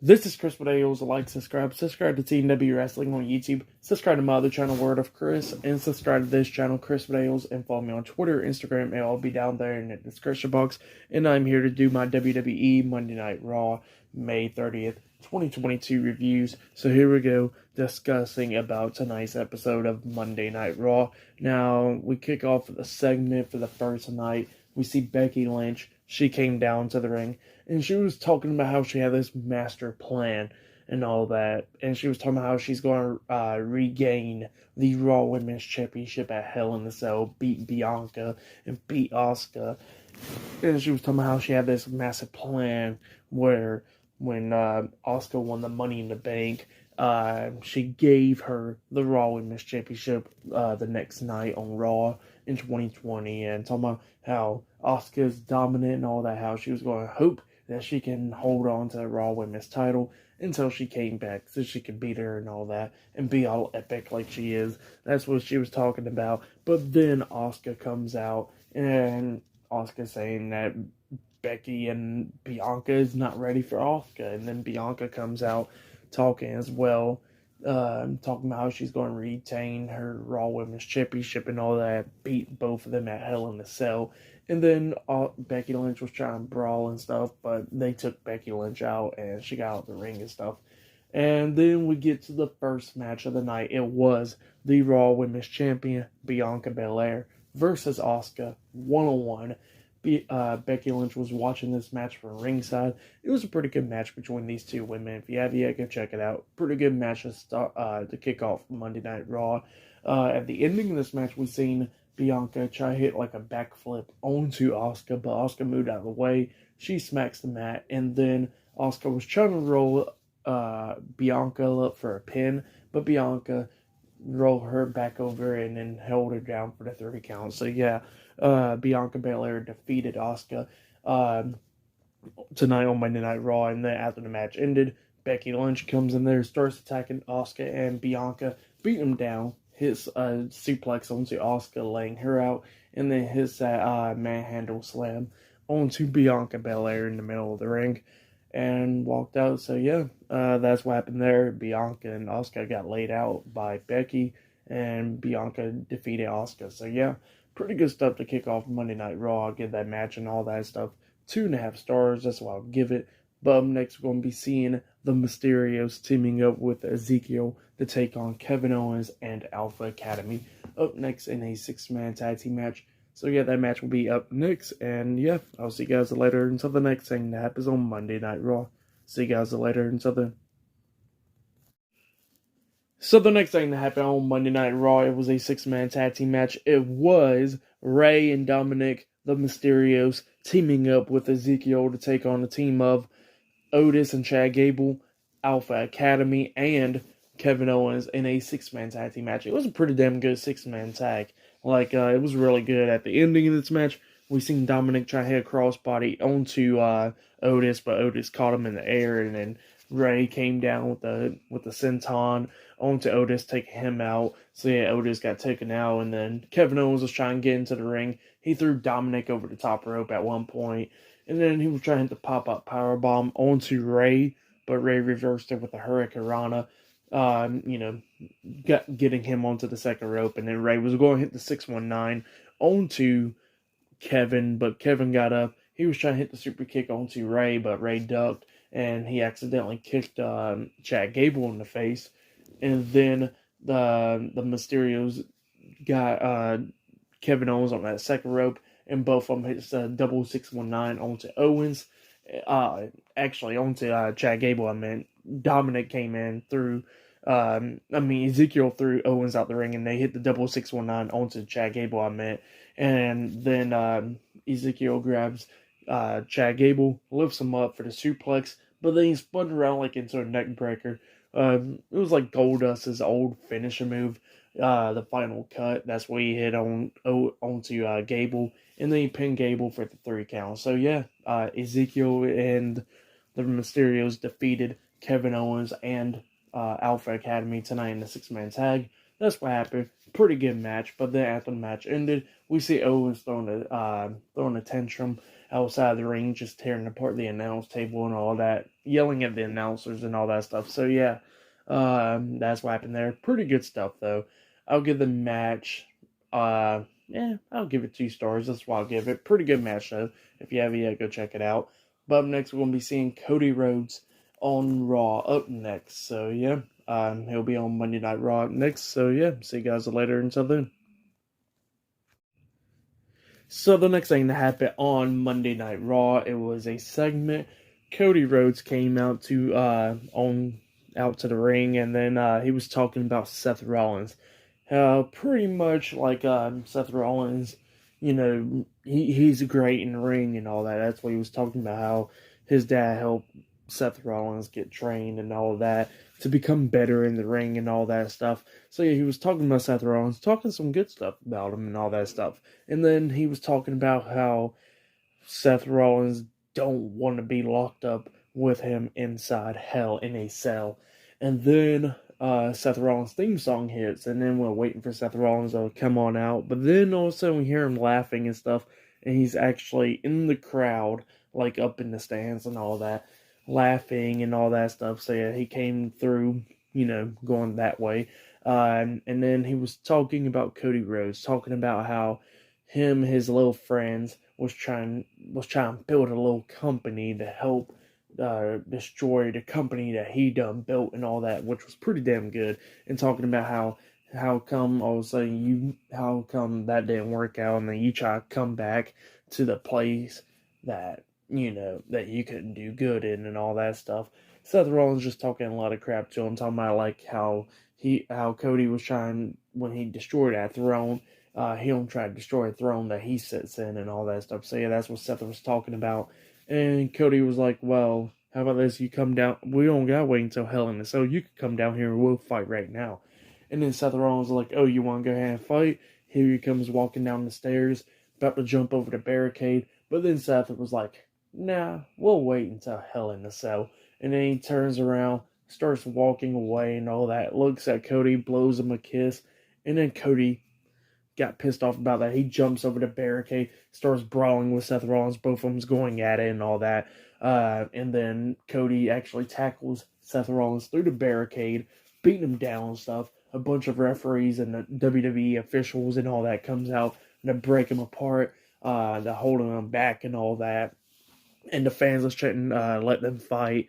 This is Chris Videos. Like, subscribe to TNW Wrestling on YouTube, subscribe to my other channel, Word of Chris, and subscribe to this channel, Chris Videos, and follow me on Twitter, Instagram, and I'll be down there in the description box. And I'm here to do my WWE Monday Night Raw, May 30th, 2022 reviews. So here we go, discussing about tonight's episode of Monday Night Raw. Now, we kick off with a segment for the first night. We see Becky Lynch. She came down to the ring, and she was talking about how she had this master plan and all that. And she was talking about how she's going to regain the Raw Women's Championship at Hell in a Cell, beat Bianca, and beat Asuka. And she was talking about how she had this massive plan where when Asuka won the Money in the Bank, she gave her the Raw Women's Championship the next night on Raw in 2020, and talking about how Asuka's dominant and all that, how she was going to hope that she can hold on to the Raw Women's title until she came back so she could beat her and all that and be all epic like she is. That's what she was talking about. But then Asuka comes out, and Asuka saying that Becky and Bianca is not ready for Asuka, and then Bianca comes out talking as well, talking about how she's going to retain her Raw Women's Championship and all that, beat both of them at Hell in a Cell. And then Becky Lynch was trying to brawl and stuff, but they took Becky Lynch out and she got out the ring and stuff. And then we get to the first match of the night. It was the Raw Women's Champion, Bianca Belair, versus Asuka, one-on-one. Becky Lynch was watching this match from ringside. It was a pretty good match between these two women. If you have yet, go check it out. Pretty good match to kick off Monday Night Raw. At the ending of this match, we seen Bianca try to hit like a backflip onto Asuka, but Asuka moved out of the way. She smacks the mat, and then Asuka was trying to roll Bianca up for a pin, but Bianca rolled her back over and then held her down for the 3 count. So yeah, Bianca Belair defeated Asuka tonight on Monday Night Raw, and then after the match ended, Becky Lynch comes in there, starts attacking Asuka, and Bianca beat him down, hits a suplex onto Asuka, laying her out, and then hits that manhandle slam onto Bianca Belair in the middle of the ring, and walked out. So yeah, that's what happened there. Bianca and Asuka got laid out by Becky, and Bianca defeated Asuka. So yeah, pretty good stuff to kick off Monday Night Raw. I'll give that match and all that stuff 2.5 stars. That's what I'll give it. But up next, we're going to be seeing the Mysterios teaming up with Ezekiel to take on Kevin Owens and Alpha Academy. Up next in a 6-man tag team match. So yeah, that match will be up next. And yeah, I'll see you guys later until the next thing that happens on Monday Night Raw. See you guys later until then. So the next thing that happened on Monday Night Raw, it was a 6-man tag team match. It was Rey and Dominic, the Mysterios, teaming up with Ezekiel to take on a team of Otis and Chad Gable, Alpha Academy, and Kevin Owens in a 6-man tag team match. It was a pretty damn good 6-man tag. It was really good. At the ending of this match, we seen Dominic try to hit a crossbody onto Otis, but Otis caught him in the air, and then Rey came down with the senton onto Otis, taking him out. So yeah, Otis got taken out, and then Kevin Owens was trying to get into the ring. He threw Dominic over the top rope at one point, and then he was trying to pop-up powerbomb onto Rey, but Rey reversed it with a Hurricanrana, getting him onto the second rope, and then Rey was going to hit the 619 onto Kevin, but Kevin got up. He was trying to hit the super kick onto Rey, but Rey ducked, and he accidentally kicked Chad Gable in the face. And then the Mysterios got Kevin Owens on that second rope, and both of them hit a double 619 onto Owens. Actually, onto Chad Gable, I meant. Dominic came in through, Ezekiel threw Owens out the ring, and they hit the double 619 onto Chad Gable, I meant. And then Ezekiel grabs Chad Gable, lifts him up for the suplex, but then he spun around like into a neck breaker. It was like Goldust's old finisher move, the final cut. That's what he hit onto Gable, and then he pinned Gable for the 3 count. So yeah, Ezekiel and the Mysterios defeated Kevin Owens and Alpha Academy tonight in the 6-man tag. That's what happened. Pretty good match, but then after the match ended, we see Owens throwing a tantrum outside the ring, just tearing apart the announce table and all that, yelling at the announcers and all that stuff. So yeah, that's what happened there. Pretty good stuff though. I'll give the match, I'll give it 2 stars. That's why I'll give it. Pretty good match though. If you haven't yet, go check it out. But up next, we're going to be seeing Cody Rhodes on Raw up next. So yeah, he'll be on Monday Night Raw up next. So yeah, see you guys later. Until then. So the next thing that happened on Monday Night Raw, it was a segment. Cody Rhodes came out to out to the ring, and then he was talking about Seth Rollins. Pretty much like Seth Rollins, he's great in the ring and all that. That's what he was talking about, how his dad helped Seth Rollins get trained and all of that to become better in the ring and all that stuff. So yeah, he was talking about Seth Rollins, talking some good stuff about him and all that stuff. And then he was talking about how Seth Rollins don't want to be locked up with him inside hell in a cell. And then Seth Rollins' theme song hits, and then we're waiting for Seth Rollins to come on out. But then all of a sudden we hear him laughing and stuff, and he's actually in the crowd, like up in the stands and all that, laughing and all that stuff. So yeah, he came through, going that way. And then he was talking about Cody Rhodes, talking about how him and his little friends was trying to build a little company to help destroy the company that he done built and all that, which was pretty damn good. And talking about how come all of a sudden how come that didn't work out, and then you try to come back to the place that that you couldn't do good in and all that stuff. Seth Rollins just talking a lot of crap to him, talking about like how Cody was trying, when he destroyed that throne, he don't try to destroy a throne that he sits in and all that stuff. So yeah, that's what Seth was talking about. And Cody was like, well, how about this? You come down. We don't gotta wait until Hell in a Cell. You could come down here and we'll fight right now. And then Seth Rollins was like, oh, you want to go ahead and fight? Here he comes walking down the stairs, about to jump over the barricade. But then Seth was like, nah, we'll wait until Hell in a Cell. And then he turns around, starts walking away and all that, looks at Cody, blows him a kiss. And then Cody got pissed off about that. He jumps over the barricade, starts brawling with Seth Rollins. Both of them's going at it and all that. And then Cody actually tackles Seth Rollins through the barricade, beating him down and stuff. A bunch of referees and the WWE officials and all that comes out to break him apart, to holding him back and all that. And the fans are chanting, let them fight.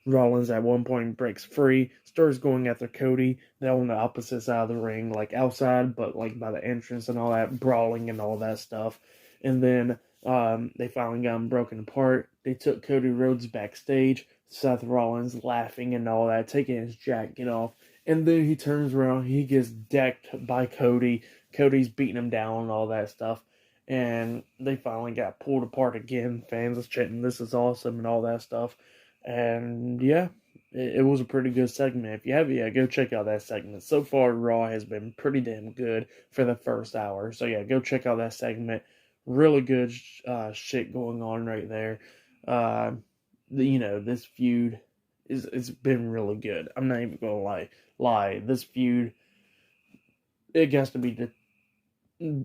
Rollins at one point breaks free, starts going after Cody. They're on the opposite side of the ring, like outside, but like by the entrance and all that, brawling and all that stuff. And then they finally got him broken apart. They took Cody Rhodes backstage. Seth Rollins laughing and all that, taking his jacket off. And then he turns around, he gets decked by Cody. Cody's beating him down and all that stuff. And they finally got pulled apart again. Fans are chanting, this is awesome and all that stuff. And yeah, it was a pretty good segment. If you have, go check out that segment. So far, Raw has been pretty damn good for the first hour. So yeah, go check out that segment. Really good shit going on right there. This feud it's been really good. I'm not even gonna lie. This feud, it has to be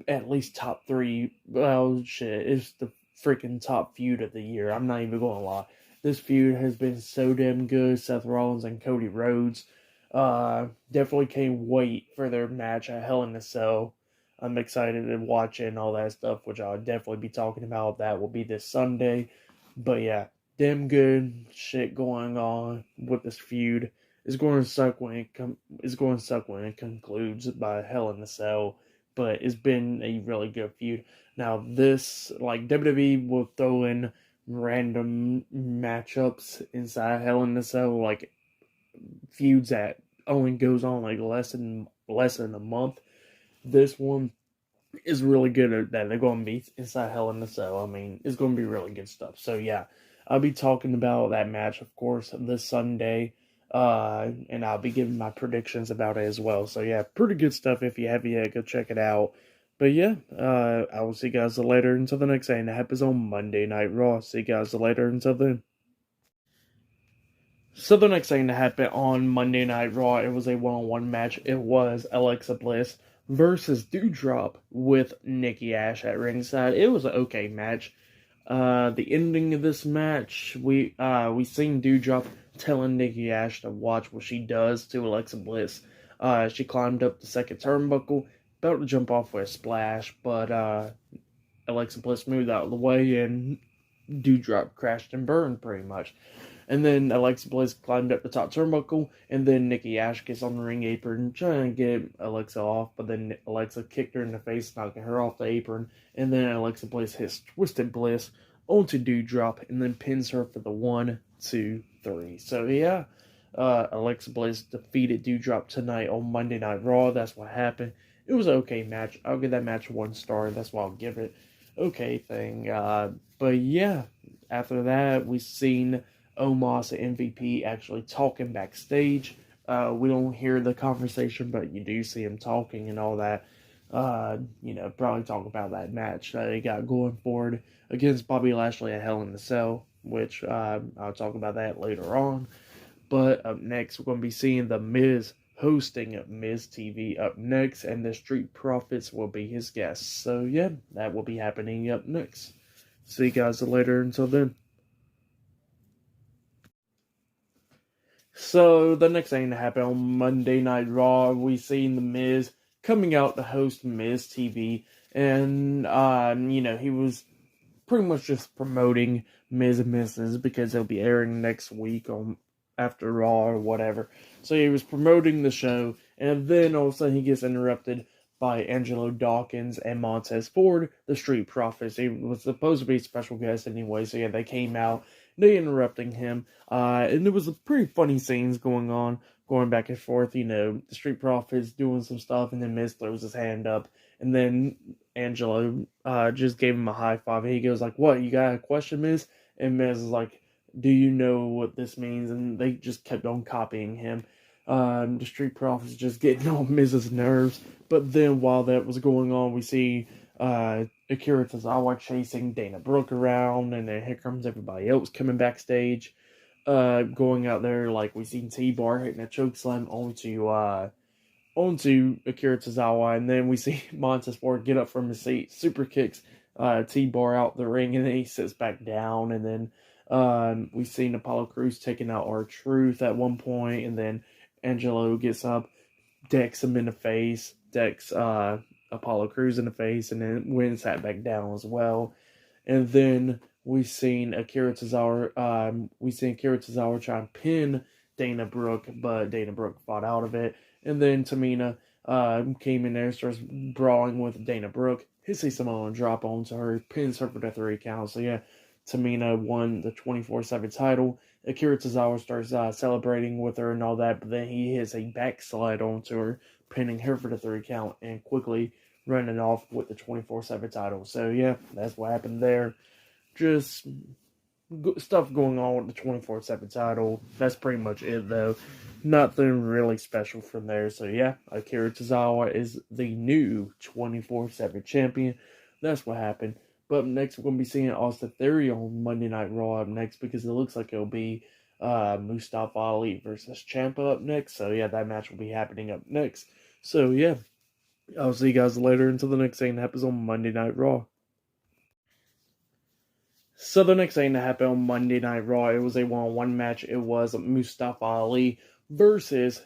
at least top 3. Well, shit, it's the freaking top feud of the year. I'm not even gonna lie. This feud has been so damn good. Seth Rollins and Cody Rhodes. Definitely can't wait for their match at Hell in a Cell. I'm excited to watch it and all that stuff, which I'll definitely be talking about. That will be this Sunday. But yeah, damn good shit going on with this feud. It's going to suck when it concludes by Hell in a Cell. But it's been a really good feud. Now this, like, WWE will throw in random matchups inside Hell in a Cell, like feuds that only goes on like less than a month. This one is really good at that. They're going to be inside Hell in a Cell. I mean, it's going to be really good stuff. So yeah, I'll be talking about that match, of course, this Sunday. And I'll be giving my predictions about it as well. So yeah, pretty good stuff. If you have yet, go check it out. But yeah, I will see you guys later until the next thing that happens on Monday Night Raw. See you guys later until then. So the next thing that happened on Monday Night Raw, it was a one-on-one match. It was Alexa Bliss versus Dewdrop with Nikki Ash at ringside. It was an okay match. The ending of this match, we seen Dewdrop telling Nikki Ash to watch what she does to Alexa Bliss. She climbed up the second turnbuckle, about to jump off with a splash, but Alexa Bliss moved out of the way and Dewdrop crashed and burned pretty much. And then Alexa Bliss climbed up the top turnbuckle, and then Nikki Ash gets on the ring apron trying to get Alexa off, but then Alexa kicked her in the face, knocking her off the apron, and then Alexa Bliss hits Twisted Bliss onto Dewdrop, and then pins her for the 1, 2, 3. So yeah, Alexa Bliss defeated Dewdrop tonight on Monday Night Raw. That's what happened. It was an okay match. I'll give that match 1 star. That's why I'll give it. Okay thing. But yeah, after that, we've seen Omos and MVP actually talking backstage. We don't hear the conversation, but you do see him talking and all that. Probably talk about that match that they got going forward against Bobby Lashley at Hell in a Cell, which I'll talk about that later on. But up next, we're going to be seeing The Miz hosting Miz TV up next, and the Street Profits will be his guests. So yeah, that will be happening up next. See you guys later. Until then. So, the next thing that happened on Monday Night Raw, we seen The Miz coming out to host Miz TV, and, he was pretty much just promoting Miz and Mrs. because it'll be airing next week on after Raw or whatever. So he was promoting the show, and then all of a sudden he gets interrupted by Angelo Dawkins and Montez Ford, the Street Profits. He was supposed to be a special guest anyway, so yeah, they came out. They interrupting him, and there was a pretty funny scenes going back and forth. The Street Profits doing some stuff, and then Miz throws his hand up, and then Angelo just gave him a high five. And he goes like, "What? You got a question, Miz?" And Miz is like, "Do you know what this means?" And they just kept on copying him. The Street Profits just getting on Miz's nerves. But then while that was going on, we see Akira Tozawa chasing Dana Brooke around, and then here comes everybody else coming backstage, going out there. Like we seen T-Bar hitting a chokeslam onto Akira Tozawa, and then we see Montez Ford get up from his seat, super kicks T-Bar out the ring, and then he sits back down, and then we've seen Apollo Crews taking out R-Truth at one point, and then Angelo gets up, decks him in the face, decks Apollo Crews in the face, and then went sat back down as well. And then we've seen Akira Tozawa try and pin Dana Brooke, but Dana Brooke fought out of it. And then Tamina came in there, starts brawling with Dana Brooke, hits a Samoan drop onto her, pins her for the 3 count. So yeah, Tamina won the 24/7 title. Akira Tozawa starts celebrating with her and all that, but then he hits a backslide onto her, pinning her for the 3 count, and quickly running off with the 24/7 title. So yeah, that's what happened there. Just stuff going on with the 24/7 title. That's pretty much it, though. Nothing really special from there. So yeah, Akira Tozawa is the new 24/7 champion. That's what happened. But next, we're going to be seeing Austin Theory on Monday Night Raw up next, because it looks like it'll be Mustafa Ali versus Ciampa up next. So yeah, that match will be happening up next. So yeah, I'll see you guys later until the next thing that happens on Monday Night Raw. So the next thing that happened on Monday Night Raw, it was a 1-on-1 match. It was Mustafa Ali versus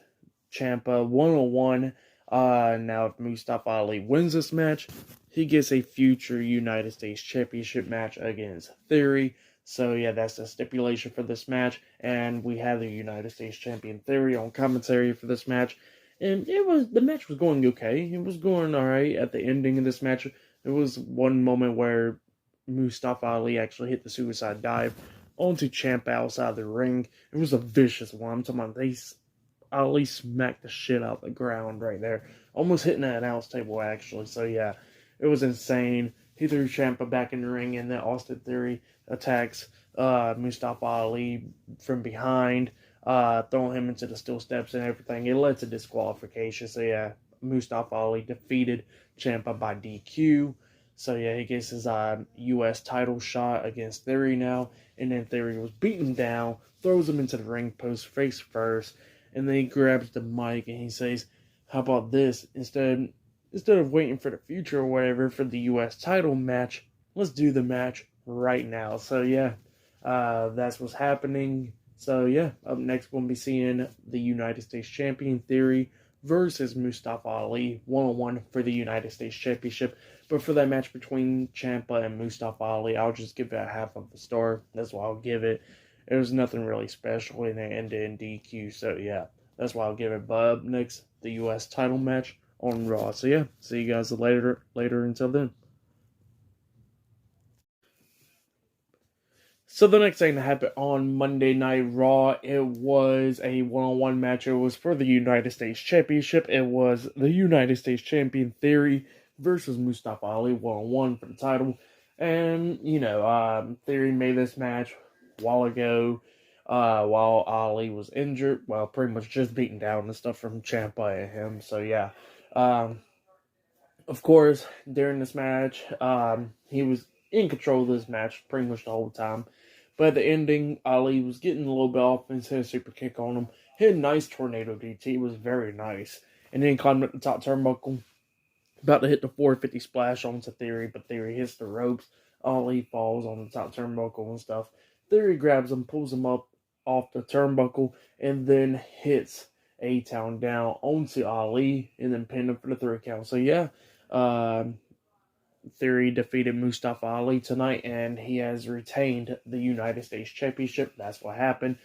Ciampa 1-on-1. Now if Mustafa Ali wins this match, he gets a future United States Championship match against Theory. So yeah, that's the stipulation for this match. And we have the United States Champion Theory on commentary for this match. And the match was going okay. It was going alright. At the ending of this match, there was one moment where Mustafa Ali actually hit the suicide dive onto Ciampa outside the ring. It was a vicious one. I'm talking about Ali smacked the shit out of the ground right there. Almost hitting that announce table, actually. So yeah, it was insane. He threw Ciampa back in the ring, and then Austin Theory attacks Mustafa Ali from behind, throwing him into the steel steps and everything. It led to disqualification. So yeah, Mustafa Ali defeated Ciampa by DQ. So yeah, he gets his U.S. title shot against Theory now. And then Theory was beaten down, throws him into the ring post face first. And then he grabs the mic and he says, "How about this? Instead of waiting for the future or whatever for the U.S. title match, let's do the match right now. So yeah, that's what's happening. So yeah, up next we'll be seeing the United States Champion Theory versus Mustafa Ali 1-on-1 for the United States Championship. But for that match between Ciampa and Mustafa Ali, I'll just give it a half of a star. That's why I'll give it. There was nothing really special and it ended in DQ. So yeah, that's why I'll give it. But up next, the U.S. title match on Raw. So yeah, see you guys later. Until then. So the next thing that happened on Monday Night Raw, it was a one-on-one match. It was for the United States Championship. It was the United States Champion Theory versus Mustafa Ali one-on-one for the title. And, Theory made this match a while ago while Ali was injured. Well, pretty much just beaten down and stuff from Ciampa and him. So, yeah. Of course, during this match, he was in control of this match pretty much the whole time. But at the ending, Ali was getting a little bit off and hit a super kick on him. Hit a nice tornado DT. It was very nice. And then climbed up the top turnbuckle. About to hit the 450 splash onto Theory, but Theory hits the ropes. Ali falls on the top turnbuckle and stuff. Theory grabs him, pulls him up off the turnbuckle, and then hits A-Town down onto Ali, and then pinned him for the 3 count. So yeah, Theory defeated Mustafa Ali tonight, and he has retained the United States Championship. That's what happened.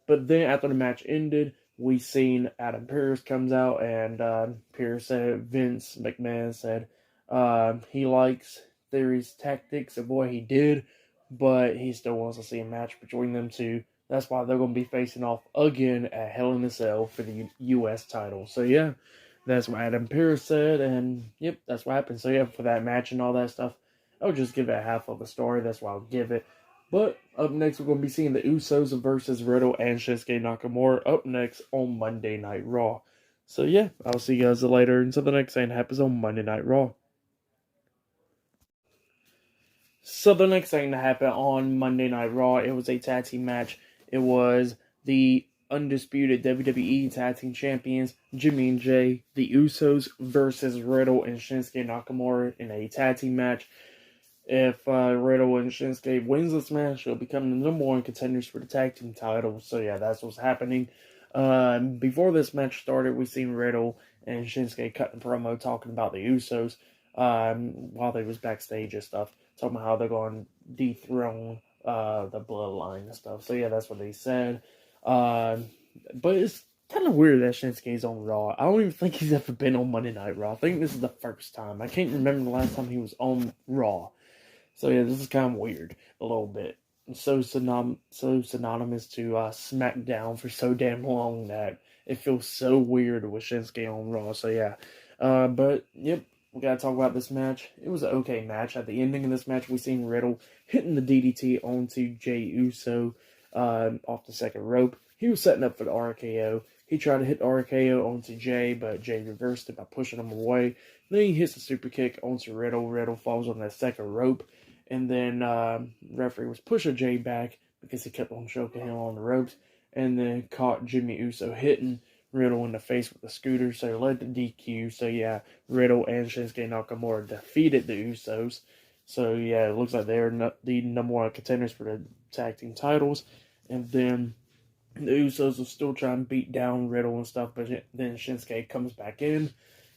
But then after the match ended, we seen Adam Pearce comes out, and Pearce said, Vince McMahon said he likes Theory's tactics, and boy, he did, but he still wants to see a match between them two. That's why they're going to be facing off again at Hell in a Cell for the U.S. title. So yeah, that's what Adam Pearce said, and yep, that's what happened. So yeah, for that match and all that stuff, I'll just give it a half of a star. That's why I'll give it. But up next, we're going to be seeing the Usos versus Riddle and Shinsuke Nakamura up next on Monday Night Raw. So yeah, I'll see you guys later until the next thing happens on Monday Night Raw. So the next thing that happened on Monday Night Raw, it was a tag team match. It was the undisputed WWE Tag Team Champions, Jimmy and Jay, the Usos versus Riddle and Shinsuke Nakamura in a tag team match. If Riddle and Shinsuke wins this match, they'll become the number 1 contenders for the tag team title. So yeah, that's what's happening. Before this match started, we seen Riddle and Shinsuke cutting a promo talking about the Usos while they was backstage and stuff, talking about how they're going to dethrone the bloodline and stuff. So yeah, that's what they said. But it's kind of weird that Shinsuke's on Raw. I don't even think he's ever been on Monday Night Raw. I think this is the first time. I can't remember the last time he was on Raw. So yeah, this is kind of weird, a little bit. It's so synonymous to SmackDown for so damn long that it feels so weird with Shinsuke on Raw. So yeah, but yep, we gotta talk about this match. It was an okay match. At the ending of this match, we seen Riddle hitting the DDT onto Jey Uso off the second rope. He was setting up for the RKO. He tried to hit the RKO onto Jay, but Jay reversed it by pushing him away. Then he hits a super kick onto Riddle. Riddle falls on that second rope. And then referee was pushing Jay back because he kept on choking him on the ropes. And then caught Jimmy Uso hitting Riddle in the face with the scooter. So it led to DQ. So yeah, Riddle and Shinsuke Nakamura defeated the Usos. So yeah, it looks like they're the number 1 contenders for the tag team titles. And then the Usos will still try and beat down Riddle and stuff, but then Shinsuke comes back in,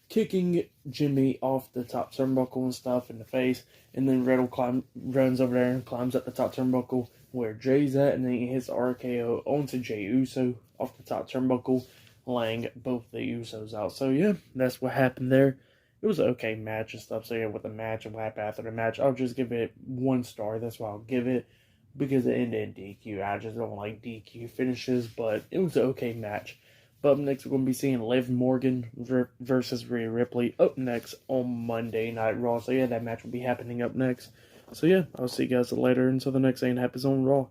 kicking Jimmy off the top turnbuckle and stuff in the face, and then Riddle runs over there and climbs up the top turnbuckle where Jay's at, and then he hits the RKO onto Jey Uso off the top turnbuckle, laying both the Usos out. So yeah, that's what happened there. It was an okay match and stuff. So yeah, with the match and what happened after the match, I'll just give it 1 star. That's why I'll give it. Because it ended in DQ. I just don't like DQ finishes, but it was an okay match. But up next, we're going to be seeing Liv Morgan versus Rhea Ripley up next on Monday Night Raw. So yeah, that match will be happening up next. So yeah, I'll see you guys later until the next thing happens on Raw.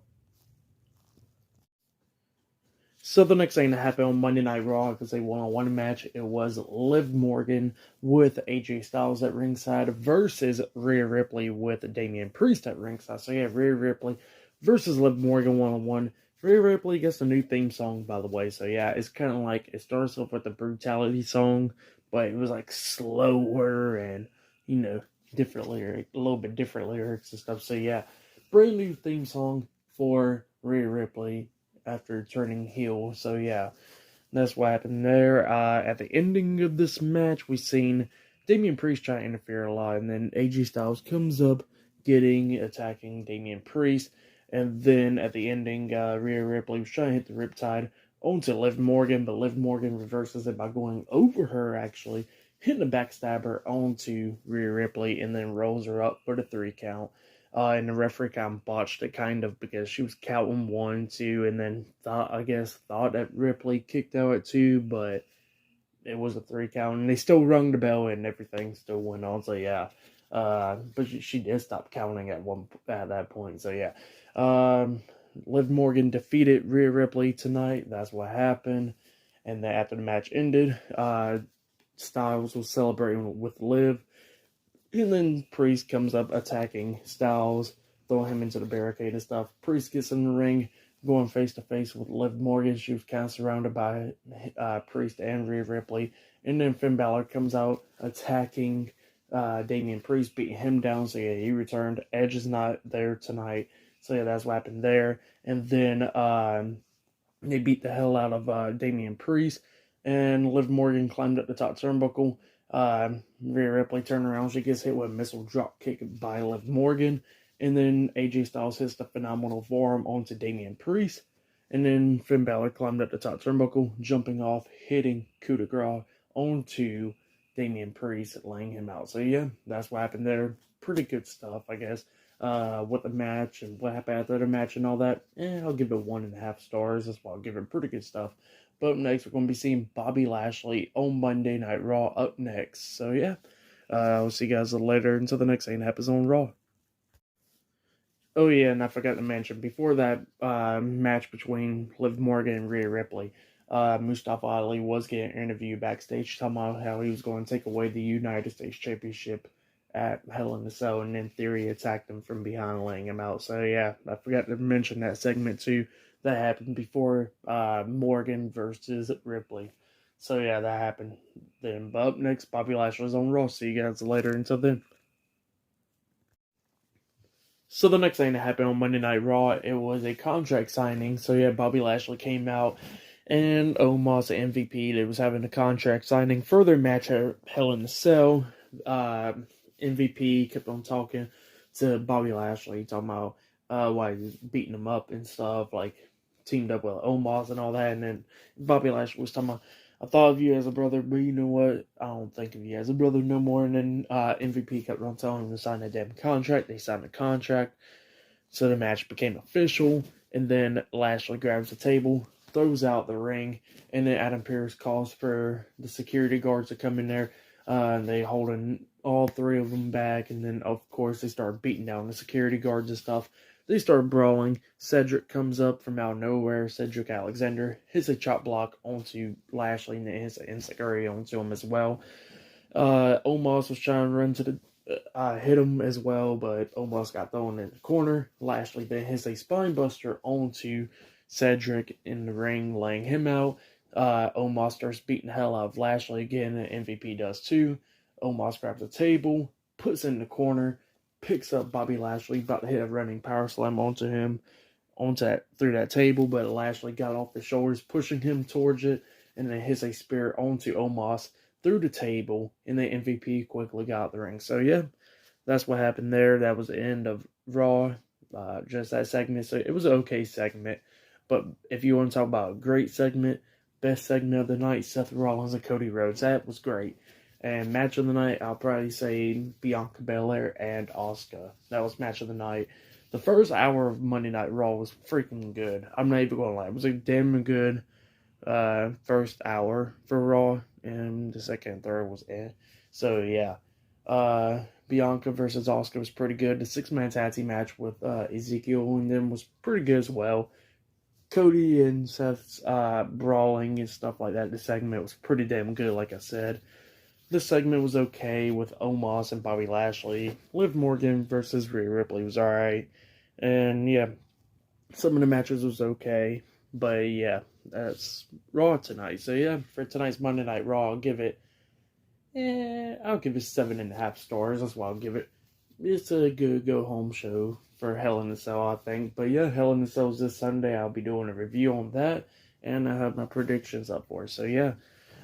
So the next thing that happened on Monday Night Raw was a one-on-one match. It was Liv Morgan with AJ Styles at ringside versus Rhea Ripley with Damian Priest at ringside. So yeah, Rhea Ripley versus Liv Morgan one-on-one. Rhea Ripley gets a new theme song, by the way. So yeah, it's kind of like, it starts off with the Brutality song, but it was like slower and, different lyrics, a little bit different lyrics and stuff. So yeah, brand new theme song for Rhea Ripley after turning heel. So yeah, that's what happened there. At the ending of this match, we seen Damian Priest try to interfere a lot, and then AJ Styles comes up, attacking Damian Priest, and then at the ending, Rhea Ripley was trying to hit the Riptide onto Liv Morgan, but Liv Morgan reverses it by going over her, actually, hitting a backstabber onto Rhea Ripley, and then rolls her up for the 3 count. And the referee kind of botched it, kind of, because she was counting 1, 2, and then thought that Ripley kicked out at 2, but it was a 3 count, and they still rung the bell, and everything still went on. So yeah, but she did stop counting at that point. So yeah, Liv Morgan defeated Rhea Ripley tonight. That's what happened. And then after the match ended, Styles was celebrating with Liv. And then Priest comes up attacking Styles, throwing him into the barricade and stuff. Priest gets in the ring, going face to face with Liv Morgan. She was kind of surrounded by Priest and Rhea Ripley. And then Finn Balor comes out attacking Damian Priest, beating him down. So yeah, he returned. Edge is not there tonight. So yeah, that's what happened there. And then they beat the hell out of Damian Priest. And Liv Morgan climbed up the top turnbuckle. Rhea Ripley turned around. She gets hit with a missile drop kick by Liv Morgan. And then AJ Styles hits the phenomenal forearm onto Damian Priest. And then Finn Balor climbed up the top turnbuckle, jumping off, hitting coup de grace onto Damian Priest, laying him out. So yeah, that's what happened there. Pretty good stuff, I guess. With the match and what happened after the match and all that, I'll give it 1.5 stars. That's why I'll give it pretty good stuff. But up next, we're going to be seeing Bobby Lashley on Monday Night Raw up next. So yeah, I'll see you guys later until the next thing happens on Raw. Oh yeah, and I forgot to mention, before that match between Liv Morgan and Rhea Ripley, Mustafa Ali was getting interviewed backstage, talking about how he was going to take away the United States Championship at Hell in a Cell, and in theory attacked him from behind, laying him out. So yeah, I forgot to mention that segment too. That happened before Morgan versus Ripley. So yeah, that happened then. But up next, Bobby Lashley's on Raw. See you guys later. Until then. So the next thing that happened on Monday Night Raw, it was a contract signing. So yeah, Bobby Lashley came out, and Omos, the MVP, they was having a contract signing for their match at Hell in a Cell. MVP kept on talking to Bobby Lashley, talking about why he was beating him up and stuff, like teamed up with Omos and all that. And then Bobby Lashley was talking about, I thought of you as a brother, but you know what? I don't think of you as a brother no more. And then MVP kept on telling him to sign that damn contract. They signed the contract. So the match became official. And then Lashley grabs the table, throws out the ring. And then Adam Pearce calls for the security guards to come in there. They holding all 3 of them back. And then, of course, they start beating down the security guards and stuff. They start brawling. Cedric comes up from out of nowhere. Cedric Alexander hits a chop block onto Lashley, and then hits an enziguri onto him as well. Omos was trying to run to the hit him as well, but Omos got thrown in the corner. Lashley then hits a spine buster onto Cedric in the ring, laying him out. Omos starts beating the hell out of Lashley again, and MVP does too. Omos grabs a table, puts it in the corner, picks up Bobby Lashley, about to hit a running power slam onto him, through that table, but Lashley got off his shoulders, pushing him towards it, and then hits a spear onto Omos through the table, and the MVP quickly got out the ring. So yeah, that's what happened there. That was the end of Raw, just that segment. So it was an okay segment, but if you want to talk about a great segment, best segment of the night, Seth Rollins and Cody Rhodes, that was great. And match of the night, I'll probably say Bianca, Belair, and Asuka. That was match of the night. The first hour of Monday Night Raw was freaking good. I'm not even going to lie. It was a damn good first hour for Raw. And the second and third was So, yeah. Bianca versus Asuka was pretty good. The 6-man tag team match with Ezekiel and them was pretty good as well. Cody and Seth's brawling and stuff like that. The segment was pretty damn good, like I said. This segment was okay with Omos and Bobby Lashley. Liv Morgan versus Rhea Ripley was alright. And yeah, some of the matches was okay. But yeah, that's Raw tonight. So yeah, for tonight's Monday Night Raw, I'll give it 7.5 stars. That's what I'll give it. It's a good go-home show for Hell in a Cell, I think. But yeah, Hell in a Cell is this Sunday. I'll be doing a review on that, and I have my predictions up for it. So yeah,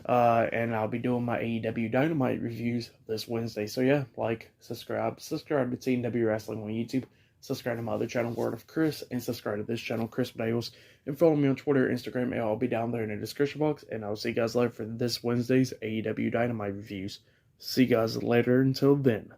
and I'll be doing my AEW Dynamite reviews this Wednesday. So yeah, like, subscribe to Team W Wrestling on YouTube. Subscribe to my other channel, Word of Chris, and subscribe to this channel, Chris Bales, and follow me on Twitter, Instagram, and I'll be down there in the description box. And I'll see you guys later for this Wednesday's AEW Dynamite reviews. See you guys later. Until then.